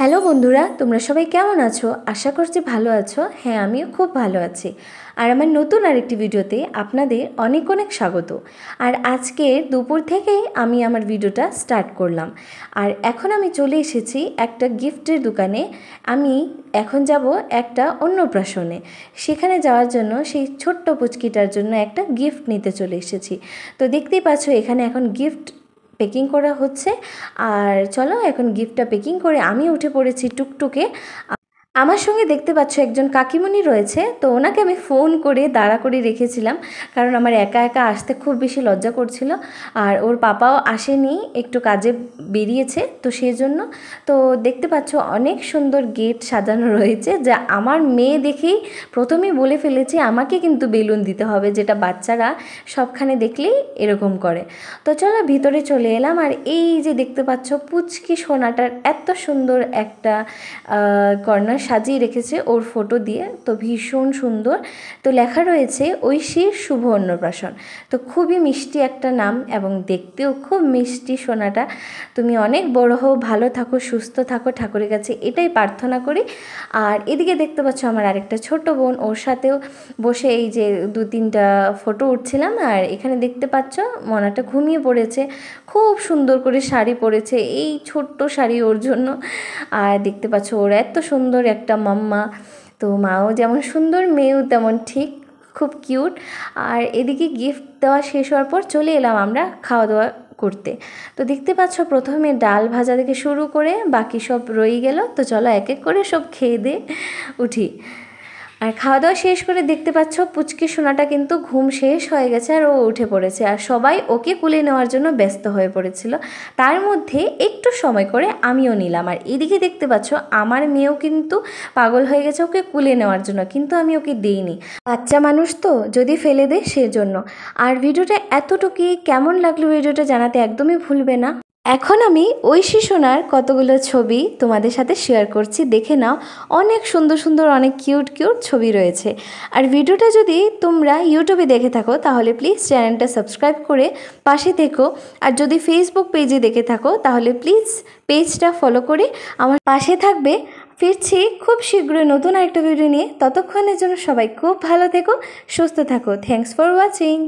Hello বন্ধুরা, তোমরা সবাই কেমন আছো? আশা করছি ভালো আছো। হ্যাঁ, আমিও খুব ভালো আছি। আর আমার নতুন আরেকটি ভিডিওতে আপনাদের অনেক অনেক স্বাগত। আর আজকের দুপুর থেকেই আমি আমার ভিডিওটা স্টার্ট করলাম। আর এখন আমি চলে এসেছি একটা গিফটের দোকানে। আমি এখন যাব একটা অন্নপ্রাশনে। সেখানে যাওয়ার জন্য সেই ছোট্ট পুচকিটার জন্য একটা গিফট নিতে চলে এসেছি। তো দেখতেই পাচ্ছ এখানে এখন গিফট প্যাকিং করা হচ্ছে। আর চলো এখন গিফটটা প্যাকিং করে আমি উঠে পড়েছি টুকটুকে। আমার সঙ্গে দেখতে পাচ্ছ একজন কাকিমণি রয়েছে, তো ওনাকে আমি ফোন করে দাঁড়া করে রেখেছিলাম, কারণ আমার একা একা আসতে খুব বেশি লজ্জা করছিল। আর ওর পাপাও আসেনি, একটু কাজে বেরিয়েছে, তো সেই জন্য। তো দেখতে পাচ্ছ অনেক সুন্দর গেট সাজানো রয়েছে, যা আমার মেয়ে দেখেই প্রথমেই বলে ফেলেছে আমাকে কিন্তু বেলুন দিতে হবে, যেটা বাচ্চারা সবখানে দেখলেই এরকম করে। তো চলো ভিতরে চলে এলাম। আর এই যে দেখতে পাচ্ছ পুচকি সোনাটার এত সুন্দর একটা কর্নার সাজিয়ে রেখেছে ওর ফটো দিয়ে, তো ভীষণ সুন্দর। তো লেখা রয়েছে ঐশীর শুভ অন্নপ্রাশন। তো খুবই মিষ্টি একটা নাম এবং দেখতেও খুব মিষ্টি সোনাটা। তুমি অনেক বড় হও, ভালো থাকো, সুস্থ থাকো, ঠাকুরের কাছে এটাই প্রার্থনা করি। আর এদিকে দেখতে পাচ্ছ আমার আরেকটা ছোট বোন, ওর সাথেও বসে এই যে 2-3টা ফটো উঠছিলাম। আর এখানে দেখতে পাচ্ছ মনাটা ঘুমিয়ে পড়েছে, খুব সুন্দর করে শাড়ি পরেছে, এই ছোট্ট শাড়ি ওর জন্য। আর দেখতে পাচ্ছ ওর এত সুন্দর একটা মাম্মা। তো মাও যেমন সুন্দর, মেয়েও তেমন ঠিক, খুব কিউট। আর এদিকে গিফট দেওয়া শেষ হওয়ার পর চলে এলাম আমরা খাওয়া দাওয়া করতে। তো দেখতে পাচ্ছ প্রথমে ডাল ভাজা থেকে শুরু করে বাকি সব রয়ে গেল। তো চলো এক এক করে সব খেয়ে দিয়ে উঠি। আর খাওয়া দাওয়া শেষ করে দেখতে পাচ্ছ পুচকি সোনাটা কিন্তু ঘুম শেষ হয়ে গেছে আর ও উঠে পড়েছে। আর সবাই ওকে কুলে নেওয়ার জন্য ব্যস্ত হয়ে পড়েছিল। তার মধ্যে একটু সময় করে আমিও নিলাম। আর এদিকে দেখতে পাচ্ছ আমার মেয়েও কিন্তু পাগল হয়ে গেছে ওকে কুলে নেওয়ার জন্য, কিন্তু আমি ওকে দিইনি। বাচ্চা মানুষ তো, যদি ফেলে দেয় সেজন্য। আর ভিডিওটা এতটুকুই। কেমন লাগলো ভিডিওটা জানাতে একদমই ভুলবে না। এখন আমি ঐশী সোনার কতগুলো ছবি তোমাদের সাথে শেয়ার করছি, দেখে নাও। অনেক সুন্দর সুন্দর, অনেক কিউট কিউট ছবি রয়েছে। আর ভিডিওটা যদি তোমরা ইউটিউবে দেখে থাকো তাহলে প্লিজ চ্যানেলটা সাবস্ক্রাইব করে পাশে থেকো। আর যদি ফেসবুক পেজে দেখে থাকো তাহলে প্লিজ পেজটা ফলো করে আমার পাশে থাকবে। ফিরছি খুব শীঘ্রই নতুন আরেকটা ভিডিও নিয়ে। ততক্ষণের জন্য সবাই খুব ভালো থেকো, সুস্থ থাকো। Thanks for watching.